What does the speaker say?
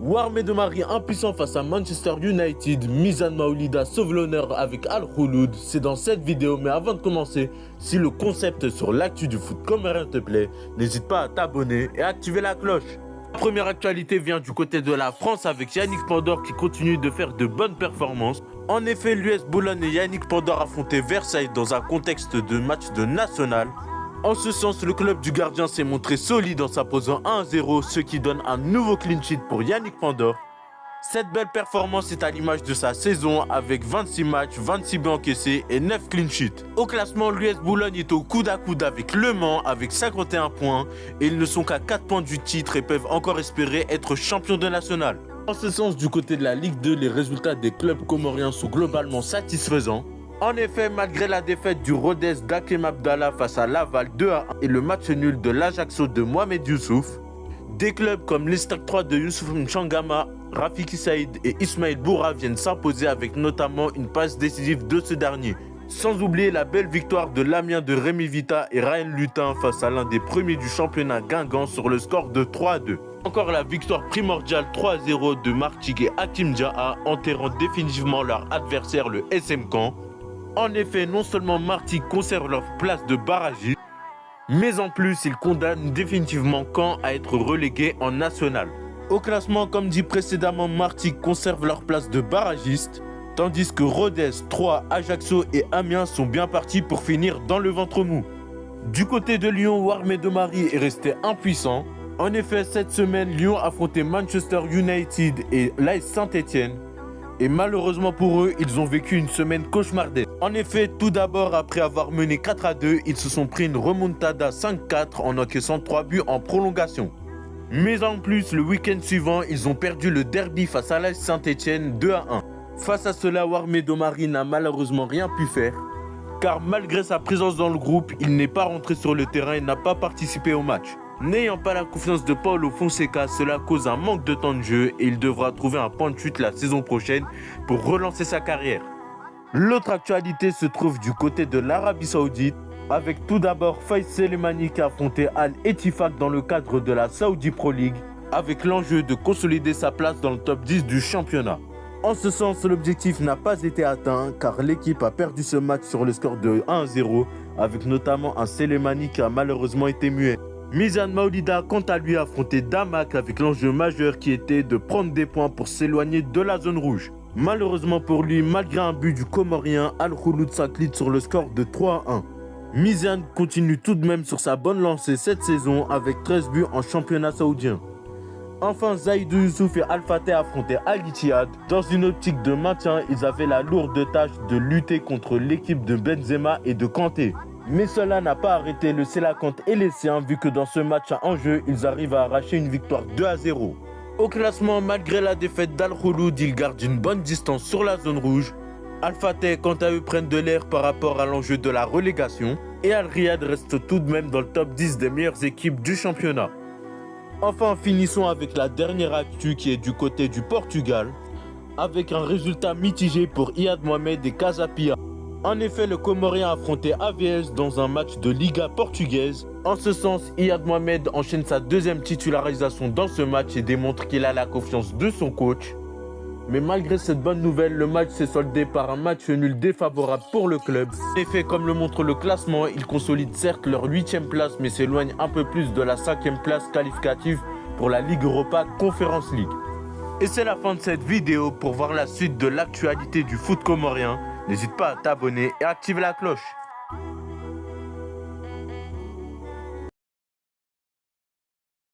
Warmé de Marie impuissant face à Manchester United, Mizan Maoulida sauve l'honneur avec Al Khouloud, c'est dans cette vidéo. Mais avant de commencer, si le concept sur l'actu du foot comorien te plaît, n'hésite pas à t'abonner et à activer la cloche. La première actualité vient du côté de la France avec Yannick Pandor qui continue de faire de bonnes performances. En effet, l'US Boulogne et Yannick Pandor affrontaient Versailles dans un contexte de match de national. En ce sens, le club du gardien s'est montré solide en s'imposant 1-0, ce qui donne un nouveau clean sheet pour Yannick Pandor. Cette belle performance est à l'image de sa saison avec 26 matchs, 26 buts encaissés et 9 clean sheets. Au classement, l'US Boulogne est au coude à coude avec Le Mans avec 51 points et ils ne sont qu'à 4 points du titre et peuvent encore espérer être champions de national. En ce sens, du côté de la Ligue 2, les résultats des clubs comoriens sont globalement satisfaisants. En effet, malgré la défaite du Rodez d'Hakem Abdallah face à Laval 2-1 et le match nul de l'Ajaccio de Mohamed Youssouf, des clubs comme l'Estac 3 de Youssouf Mchangama, Rafiki Saïd et Ismaël Boura viennent s'imposer avec notamment une passe décisive de ce dernier. Sans oublier la belle victoire de l'Amiens de Rémi Vita et Ryan Lutin face à l'un des premiers du championnat Guingamp sur le score de 3-2. Encore la victoire primordiale 3-0 de Martigues et Hakim Djaha, enterrant définitivement leur adversaire le SM Caen. En effet, non seulement Martigues conserve leur place de barragiste, mais en plus, ils condamnent définitivement Caen à être relégué en national. Au classement, comme dit précédemment, Martigues conserve leur place de barragiste, tandis que Rodez, Troyes, Ajaccio et Amiens sont bien partis pour finir dans le ventre mou. Du côté de Lyon, Warmé de Marie est resté impuissant. En effet, cette semaine, Lyon affrontait Manchester United et l'AS Saint-Etienne. Et malheureusement pour eux, ils ont vécu une semaine cauchemardesque. En effet, tout d'abord, après avoir mené 4-2, ils se sont pris une remontada 5-4 en encaissant 3 buts en prolongation. Mais en plus, le week-end suivant, ils ont perdu le derby face à l'AS Saint-Etienne 2-1. Face à cela, Warmé de Marie n'a malheureusement rien pu faire, car malgré sa présence dans le groupe, il n'est pas rentré sur le terrain et n'a pas participé au match. N'ayant pas la confiance de Paulo Fonseca, cela cause un manque de temps de jeu et il devra trouver un point de chute la saison prochaine pour relancer sa carrière. L'autre actualité se trouve du côté de l'Arabie Saoudite, avec tout d'abord Faiz Selemani qui a affronté Al Ettifaq dans le cadre de la Saudi Pro League, avec l'enjeu de consolider sa place dans le top 10 du championnat. En ce sens, l'objectif n'a pas été atteint car l'équipe a perdu ce match sur le score de 1-0, avec notamment un Selemani qui a malheureusement été muet. Mizan Maoulida, quant à lui, a affronté Damak avec l'enjeu majeur qui était de prendre des points pour s'éloigner de la zone rouge. Malheureusement pour lui, malgré un but du Comorien, Al Khouloud s'incline sur le score de 3-1. Mizan continue tout de même sur sa bonne lancée cette saison avec 13 buts en championnat saoudien. Enfin, Zaïdou Youssouf et Al Fateh affrontaient Al Ittihad. Dans une optique de maintien, ils avaient la lourde tâche de lutter contre l'équipe de Benzema et de Kanté. Mais cela n'a pas arrêté le Selakant et les siens vu que dans ce match à enjeu, ils arrivent à arracher une victoire 2-0. Au classement, malgré la défaite d'Al Khouloud, ils gardent une bonne distance sur la zone rouge. Al Fateh, quant à eux, prennent de l'air par rapport à l'enjeu de la relégation. Et Al Riyad reste tout de même dans le top 10 des meilleures équipes du championnat. Enfin, finissons avec la dernière actu qui est du côté du Portugal, avec un résultat mitigé pour Iyad Mohamed et Casa Pia. En effet, le Comorien a affronté AVS dans un match de Liga portugaise. En ce sens, Iyad Mohamed enchaîne sa deuxième titularisation dans ce match et démontre qu'il a la confiance de son coach. Mais malgré cette bonne nouvelle, le match s'est soldé par un match nul défavorable pour le club. En effet, comme le montre le classement, ils consolident certes leur 8e place mais s'éloignent un peu plus de la 5e place qualificative pour la Ligue Europa Conference League. Et c'est la fin de cette vidéo. Pour voir la suite de l'actualité du foot comorien, n'hésite pas à t'abonner et à activer la cloche.